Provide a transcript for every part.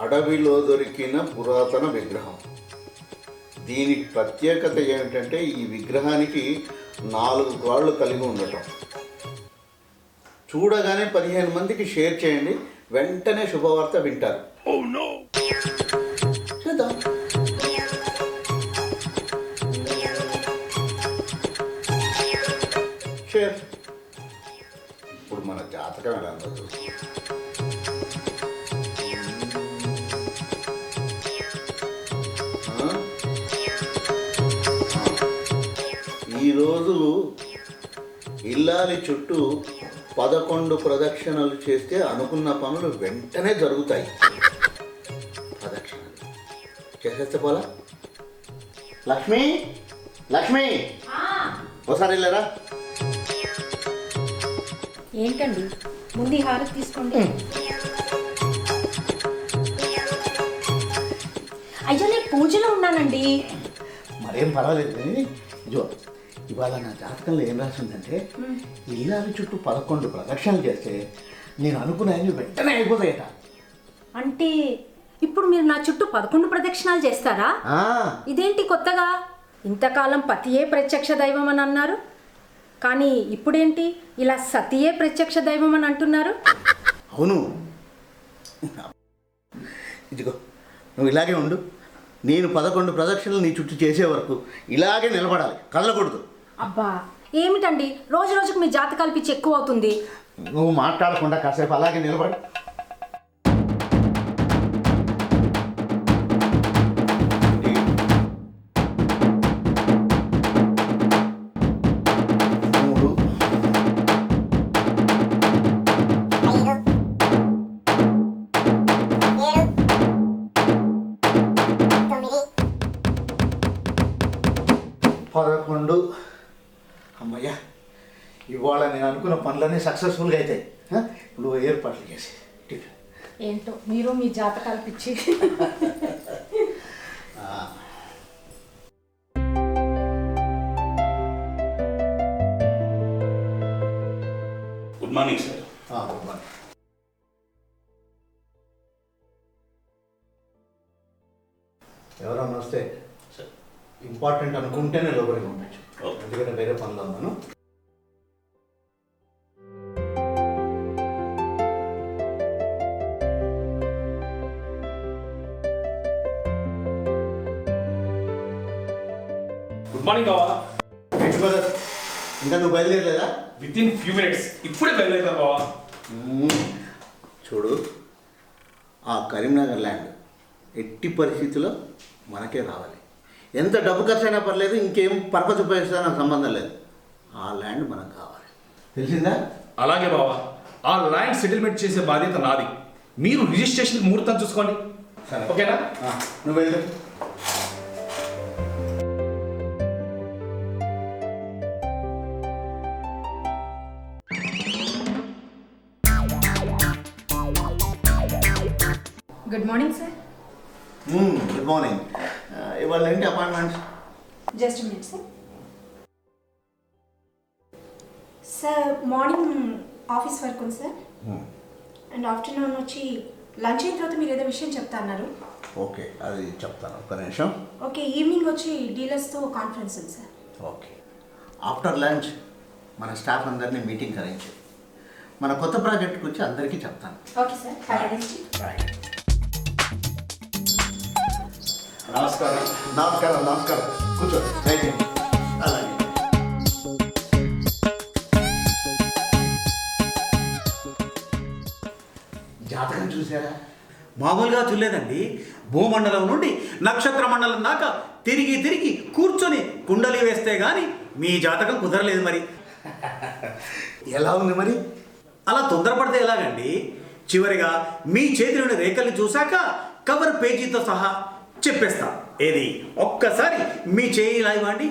అడవిలో దొరికిన పురాతన విగ్రహం. దీనికి ప్రత్యేకత ఏమిటంటే ఈ విగ్రహానికి 4 కాళ్ళు కలిగి ఉండటం. చూడగానే 15 మందికి షేర్ చేయండి, వెంటనే శుభవార్త వింటారు. చూద్దాం. షేర్. ఇప్పుడు మన జాతకం ఎలా ఉండదు. ఈరోజు ఇల్లాలి చుట్టూ 11 ప్రదక్షిణలు చేస్తే అనుకున్న పనులు వెంటనే జరుగుతాయి. ప్రదక్షిణలు చేసేస్తే పోలా. లక్ష్మి, లక్ష్మి ఒకసారి వెళ్ళారా? ఏంటండి, ముందు ఈ హారతి తీసుకోండి. అయ్యో, నేను పూజలో ఉన్నానండి. మరేం పర్వాలేదు. ఇజో ఇవాళ నా జాతకంలో ఏం రాసిందంటే ఇల్లాలి చుట్టూ 11 ప్రదక్షిణలు చేస్తే నేను అనుకున్నాయని వెంటనే అయిపోతాయట. అంటే ఇప్పుడు మీరు నా చుట్టూ 11 ప్రదక్షిణాలు చేస్తారా? ఇదేంటి కొత్తగా? ఇంతకాలం పతియే ప్రత్యక్ష దైవం అని అన్నారు, కానీ ఇప్పుడేంటి ఇలా సతియే ప్రత్యక్ష దైవం అని అంటున్నారు? అవును, ఇదిగో నువ్వు ఇలాగే ఉండు. నేను 11 ప్రదక్షిణలు నీ చుట్టూ చేసే వరకు ఇలాగే నిలబడాలి, కదలకూడదు. అబ్బా, ఏమిటండి రోజు రోజుకు మీ జాతకాల పిచ్చి ఎక్కువ అవుతుంది. నువ్వు మాట్లాడకుండా కాసేపు అలాగే నిలబడి. అమ్మయ్యా, ఇవాళ నేను అనుకున్న పనులన్నీ సక్సెస్ఫుల్గా అవుతాయి. ఇప్పుడు ఏర్పాట్లు చేసి ఏంటో మీరు మీ జాతకాలు పిచ్చి. Good morning sir. Good morning. ఎవరన్నా వస్తే సార్ ఇంపార్టెంట్ అనుకుంటేనే లోపలికి పంపించు, ఎందుకంటే వేరే పనులు ఉన్నాను. గుడ్ మార్నింగ్ బావా. ఇంకా నువ్వు బయలుదేరలేదా? విత్ ఇన్ ఫ్యూ మినిట్స్ ఇప్పుడే బయలుదేరుతాను బావా. చూడు, ఆ కరీంనగర్ ల్యాండ్ ఎట్టి పరిస్థితిలో మనకే రావాలి. ఎంత డబ్బు ఖర్చు అయినా పర్లేదు, ఇంకేం పర్పస్ ఉపయోగిస్తా నాకు సంబంధం లేదు. ఆ ల్యాండ్ మనకు కావాలి, తెలిసిందా? అలాగే బావా, ఆ ల్యాండ్ సెటిల్మెంట్ చేసే బాధ్యత నాది. మీరు రిజిస్ట్రేషన్ ముహూర్తం చూసుకోండి, సరే ఓకేనా? నువ్వు వెళ్ళు. Good morning sir. Good morning. ఇవాళ ఏంటి appointments? Just minute sir. Sir morning office work ఉంది సార్, అండ్ ఆఫ్టర్నూన్ వచ్చి లంచ్ అయిన తర్వాత మీరు ఏదో విషయం చెప్తా అన్నారు. ఓకే, అది చెప్తాను, ఒక్క నిమిషం. ఓకే, ఈవినింగ్ వచ్చి డీలర్స్తో కాన్ఫరెన్స్ ఉంది సార్. ఓకే, ఆఫ్టర్ లంచ్ మన స్టాఫ్ అందరినీ మీటింగ్ అరేంజ్ చేయి. మన కొత్త ప్రాజెక్ట్ గురించి అందరికీ చెప్తాను. Okay sir. నమస్కారం. నమస్కారం. నమస్కారం. కూర్చో. దయచేయండి. అలాగే. జాతకం చూసారా? మామూలుగా చూడలేదండి. భూమండలం నుండి నక్షత్ర మండలం దాకా తిరిగి తిరిగి కూర్చొని కుండలి వేస్తే గాని మీ జాతకం కుదరలేదు. మరి ఎలా ఉంది మరి? అలా తొందరపడితే ఎలాగండి? చివరిగా మీ చేతిలోని రేఖల్ని చూశాక కవర్ పేజీతో సహా చెప్పేస్తా. ఏది, ఒక్కసారి మీ చేయి ఇలా ఇవ్వండి.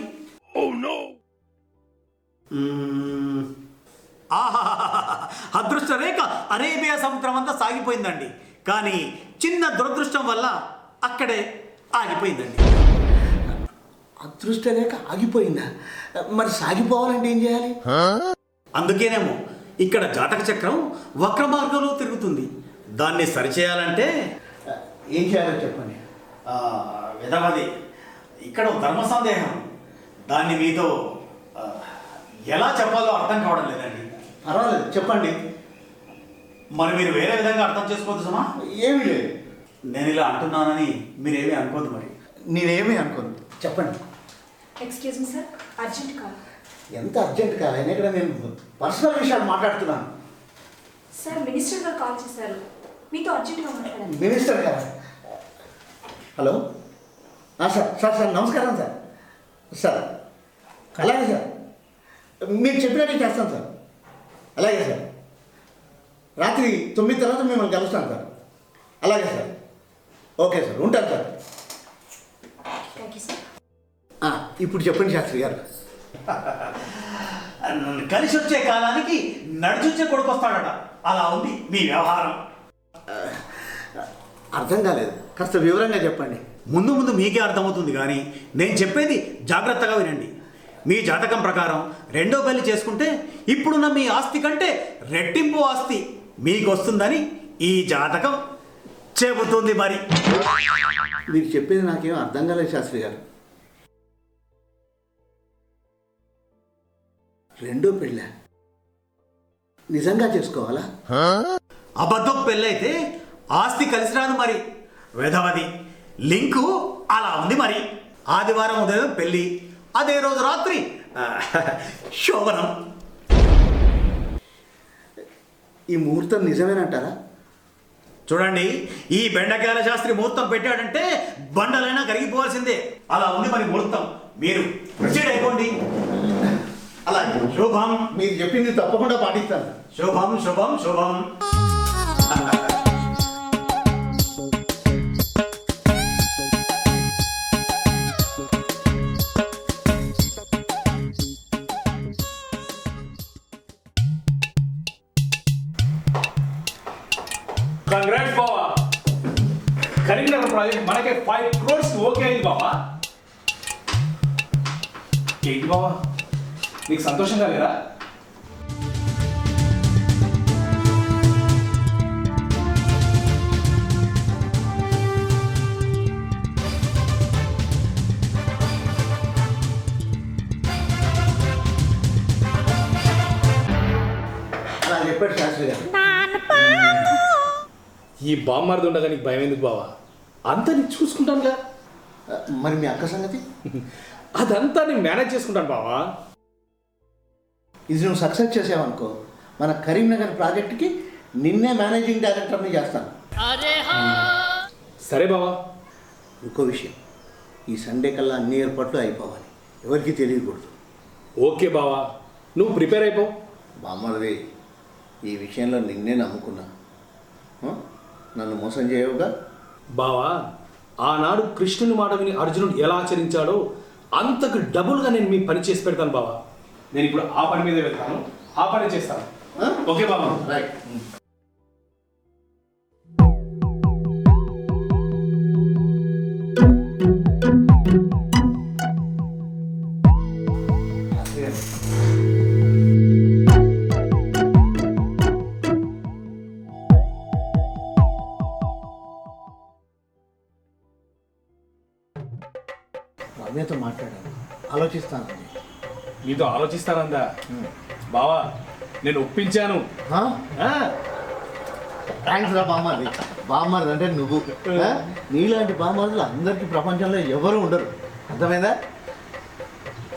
అదృష్ట రేఖ అరేబియా సముద్రం అంతా సాగిపోయిందండి. కానీ చిన్న దురదృష్టం వల్ల అక్కడే ఆగిపోయిందండి. అదృష్ట రేఖ ఆగిపోయిందా? మరి సాగిపోవాలంటే ఏం చేయాలి? అందుకేనేమో ఇక్కడ జాతక చక్రం వక్ర మార్గంలో తిరుగుతుంది. దాన్ని సరిచేయాలంటే ఏం చేయాలో చెప్పండి. విధవది ఇక్కడ ఒక ధర్మ సందేహం, దాన్ని మీతో ఎలా చెప్పాలో అర్థం కావడం లేదండి. పర్వాలేదు చెప్పండి. మరి మీరు వేరే విధంగా అర్థం చేసుకోవద్దు సుమా. ఏమీ లేదు. నేను ఇలా అంటున్నానని మీరేమీ అనుకోద్దు మరి. నేనేమీ అనుకోను, చెప్పండి. Excuse me sir, urgent call. ఎంత అర్జెంట్ కాదు, ఇక్కడ నేను పర్సనల్ విషయాలు మాట్లాడుతున్నాను. సార్ మినిస్టర్ గారు కాల్ చేశారు, మీతో అర్జెంట్గా మాట్లాడాలి. మినిస్టర్ గారా? హలో సార్ సార్ సార్ నమస్కారం సార్. సార్ అలాగే సార్, మీరు చెప్పినట్టు చేస్తాను సార్. అలాగే సార్, రాత్రి 9 తర్వాత మిమ్మల్ని కలుస్తాను సార్. అలాగే సార్, ఓకే సార్, ఉంటాను సార్. Thank you sir. ఇప్పుడు చెప్పండి శాస్త్రి గారు. కలిసి వచ్చే కాలానికి నడిచొచ్చే కొడుకు వస్తాడట, అలా ఉంది మీ వ్యవహారం. అర్థం కాలేదు, కాస్త వివరంగా చెప్పండి. ముందు ముందు మీకే అర్థమవుతుంది, కానీ నేను చెప్పేది జాగ్రత్తగా వినండి. మీ జాతకం ప్రకారం రెండో పెళ్లి చేసుకుంటే ఇప్పుడున్న మీ ఆస్తి కంటే రెట్టింపు ఆస్తి మీకు వస్తుందని ఈ జాతకం చెబుతుంది. మరి మీరు చెప్పేది నాకేం అర్థం కాలేదు శాస్త్రి గారు. రెండో పెళ్ళ నిజంగా చేసుకోవాలా? అబద్ధం పెళ్ళైతే ఆస్తి కలిసి రాదు మరి. వేదవది లింకు అలా ఉంది మరి. ఆదివారం ఉదయం పెళ్ళి, అదే రోజు రాత్రి శోభనం. ఈ ముహూర్తం నిజమేనంటారా? చూడండి, ఈ బెండకాయల శాస్త్రి ముహూర్తం పెట్టాడంటే బండలైనా కరిగిపోవాల్సిందే. అలా ఉంది మరి ముహూర్తం. మీరు ప్రొసీడ్ అయిపోండి. అలా శుభం. మీరు చెప్పింది తప్పకుండా పాటిస్తాను. శుభం శుభం శుభం. కంగ్రాట్స్ బావా, కరీంనగర్ ప్రాజెక్ట్ మనకే 5 crores ఓకే అయింది బావా. ఏంటి బావా, నీకు సంతోషంగా లేరా? అలా చెప్పాడు శాస్త్రి గారు. ఈ బామ్మారిది ఉండగా నీకు భయం ఎందుకు బావా? అంతా నీకు చూసుకుంటానుగా. మరి మీ అక్క సంగతి? అదంతా నేను మేనేజ్ చేసుకుంటాను బావా. ఇది నువ్వు సక్సెస్ చేసావనుకో, మన కరీంనగర్ ప్రాజెక్టుకి నిన్నే మేనేజింగ్ డైరెక్టర్ని చేస్తాను. సరే బావా. ఇంకో విషయం, ఈ సండే కల్లా అన్ని ఏర్పాట్లు అయిపోవాలి, ఎవరికి తెలియకూడదు. ఓకే బావా, నువ్వు ప్రిపేర్ అయిపో. బామ్మది, ఈ విషయంలో నిన్నే నమ్ముకున్నా, నన్ను మోసం చేయవుగా. బావా, ఆనాడు కృష్ణుని మాట విని అర్జునుడు ఎలా ఆచరించాడో అంతకు డబుల్గా నేను మీ పని చేసి పెడతాను బావా. నేను ఇప్పుడు ఆ పని మీద వెళ్తాను, ఆ పని చేస్తాను. ఓకే బావా? రైట్. రమ్యతో మాట్లాడాను, ఆలోచిస్తానండి. మీతో ఆలోచిస్తానందా? బావా, నేను ఒప్పించాను. థ్యాంక్స్ రా బామ్మది. బామ్మది అంటే నువ్వు. నీలాంటి బామ్మదులు అందరికీ ప్రపంచంలో ఎవరు ఉండరు, అర్థమైందా?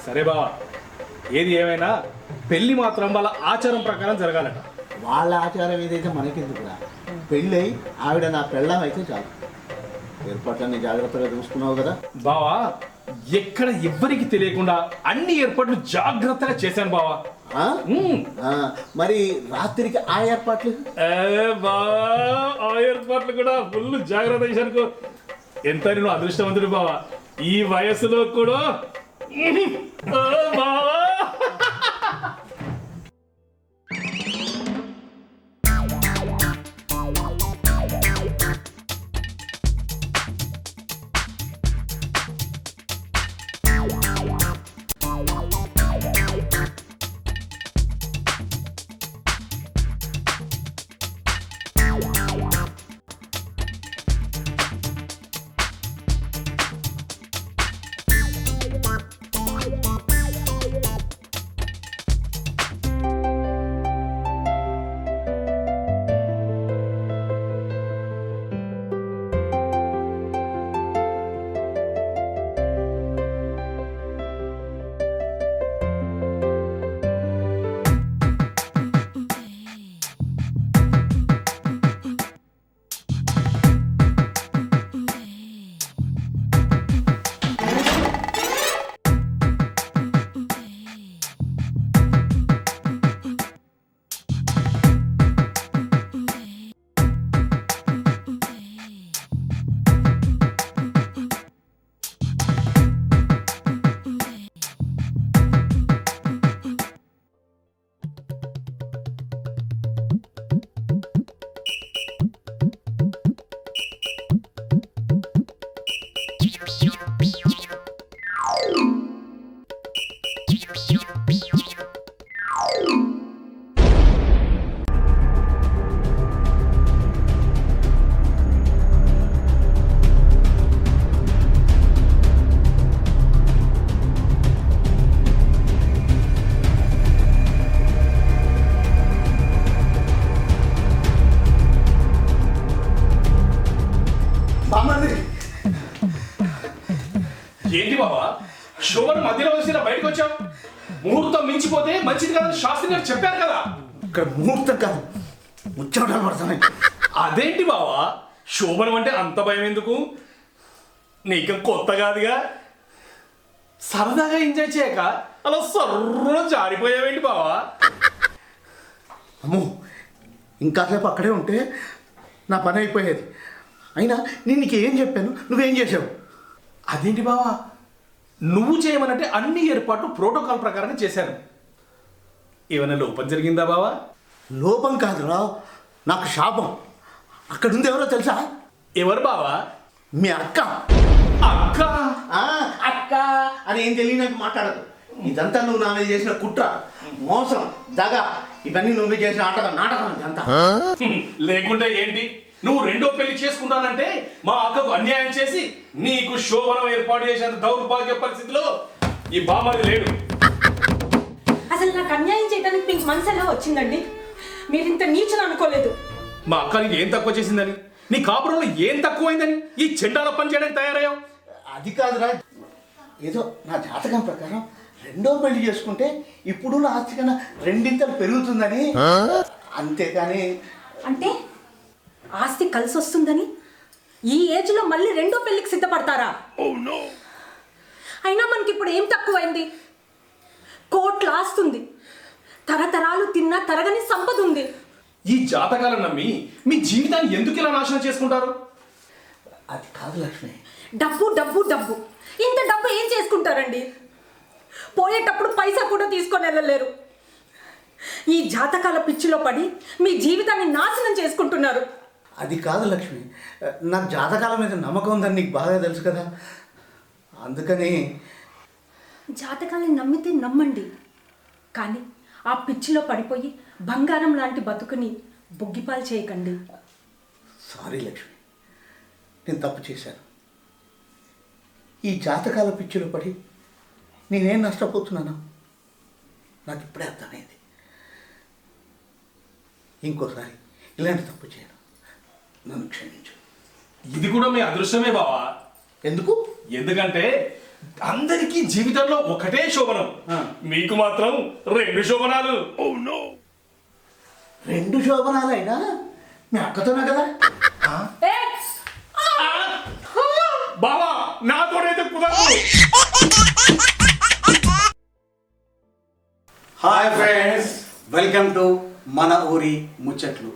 సరే బావా, ఏది ఏమైనా పెళ్లి మాత్రం వాళ్ళ ఆచారం ప్రకారం జరగాలట. వాళ్ళ ఆచారం ఏదైతే మనకెందుకురా, పెళ్ళి ఆవిడ నా పెళ్ళం అయితే చాలు. ఏర్పాట్లన్నీ జాగ్రత్తగా చూసుకున్నావు కదా బావా? ఎక్కడ ఎవ్వరికి తెలియకుండా అన్ని ఏర్పాట్లు జాగ్రత్తగా చేశాను బావా. మరి రాత్రికి ఆ ఏర్పాట్లు? బావా, ఆ ఏర్పాట్లు కూడా ఫుల్ జాగ్రత్త చేశాను. ఎంత నేను అదృష్టవంతుడు బావా, ఈ వయసులో కూడా. బావా, ఏంటి బావా శోభన్ మధ్యలో వచ్చిన బయటకు వచ్చావు? ముహూర్తం మించిపోతే మంచిది కాదని శాస్త్రి గారు చెప్పారు కదా. ఇక్కడ ముహూర్తం కాదు, ముచ్చమటాలు పడుతున్నాయి. అదేంటి బావా శోభనం అంటే అంత భయం ఎందుకు? నీకు కొత్త కాదుగా. సరదాగా ఎంజాయ్ చేయక అలా సర్రున జారిపోయావేంటి బావా? అమ్మో, ఇంకాసేపు అక్కడే ఉంటే నా పని అయిపోయేది. అయినా నేను నీకు ఏం చెప్పాను, నువ్వేం చేసావు? అదేంటి బావా నువ్వు చేయమనంటే అన్ని ఏర్పాట్లు ప్రోటోకాల్ ప్రకారంగా చేశాను. ఏమైనా లోపం జరిగిందా బావా? లోపం కాదురా, నాకు శాపం. అక్కడుంది ఎవరో తెలుసా? ఎవరు బావా? మీ అక్క. అక్క? అక్క అని ఏం తెలియనట్టు మాట్లాడదు. ఇదంతా నువ్వు నా మీద చేసిన కుట్ర, మోసం, దగ, ఇవన్నీ నువ్వు చేసిన నాటకం ఇదంతా. లేకుంటే ఏంటి? నువ్వు రెండో పెళ్లి చేసుకుంటానంటే మా అక్కకు అన్యాయం చేసి నీకు శోభనం ఏర్పాటు చేసేంత దౌర్భాగ్య పరిస్థితిలో ఈ బామ్మది లేడు. అసలు నాకు అన్యాయం చేయడానికి మీకు మనసు ఎలా వచ్చిందండి? మీరు ఇంత నీచులు అనుకోలేదు. మా అక్క నీకు ఏం తక్కువ చేసిందని, నీ కాపురంలో ఏం తక్కువైందని ఈ చెండాల పని చేయడానికి తయారయ్యావు? అది కాదురా, ఏదో నా జాతకం ప్రకారం రెండో పెళ్లి చేసుకుంటే ఇప్పుడు నా ఆస్తి కన్నా రెండింతలు పెరుగుతుందని. అంతేకాని అంటే ఆస్తి కలిసి వస్తుందని ఈ ఏజ్లో మళ్ళీ రెండో పెళ్లికి సిద్ధపడతారా? అయినా మనకి ఇప్పుడు ఏం తక్కువైంది? కోట్ల ఆస్తుంది, తరతరాలు తిన్నా తరగని సంపద ఉంది. ఈ జాతకాలను నమ్మి మీ జీవితాన్ని ఎందుకు ఇలా నాశనం చేసుకుంటారు? అది కాదు లక్ష్మి. డబ్బు డబ్బు డబ్బు, ఇంత డబ్బు ఏం చేసుకుంటారండి? పోయేటప్పుడు పైసా కూడా తీసుకొని వెళ్ళలేరు. ఈ జాతకాల పిచ్చిలో పడి మీ జీవితాన్ని నాశనం చేసుకుంటున్నారు. అది కాదు లక్ష్మి, నాకు జాతకాల మీద నమ్మకం ఉందని నీకు బాగా తెలుసు కదా, అందుకని. జాతకాలను నమ్మితే నమ్మండి, కానీ ఆ పిచ్చిలో పడిపోయి బంగారం లాంటి బతుకుని బొగ్గిపాలు చేయకండి. సారీ లక్ష్మి, నేను తప్పు చేశాను. ఈ జాతకాల పిచ్చిలో పడి నేనేం నష్టపోతున్నాను నాకు ఇప్పుడే అర్థమైంది. ఇంకోసారి ఇలాంటి తప్పు చేయను, నన్ను క్షమించు. ఇది కూడా మీ అదృష్టమే బావా. ఎందుకు? ఎందుకంటే అందరికీ జీవితంలో ఒకటే శోభనం, మీకు మాత్రం రెండు శోభనాలు. రెండు శోభనాలైనా మీ అక్కతోనే కదా. బావా నాతోనైతే కుదరదు. హాయ్ ఫ్రెండ్స్, వెల్కమ్ టు మన ఊరి ముచ్చట్లు.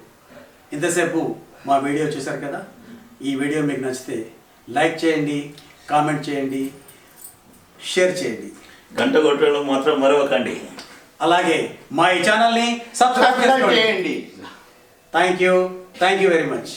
ఇంతసేపు మా వీడియో చూశారు కదా. ఈ వీడియో మీకు నచ్చితే లైక్ చేయండి, కామెంట్ చేయండి, షేర్ చేయండి, గంట కొట్టడం మాత్రం మరవకండి. అలాగే మా ఈ ఛానల్ని సబ్స్క్రైబ్ చేసుకోండి. చేయండి. Thank you very much.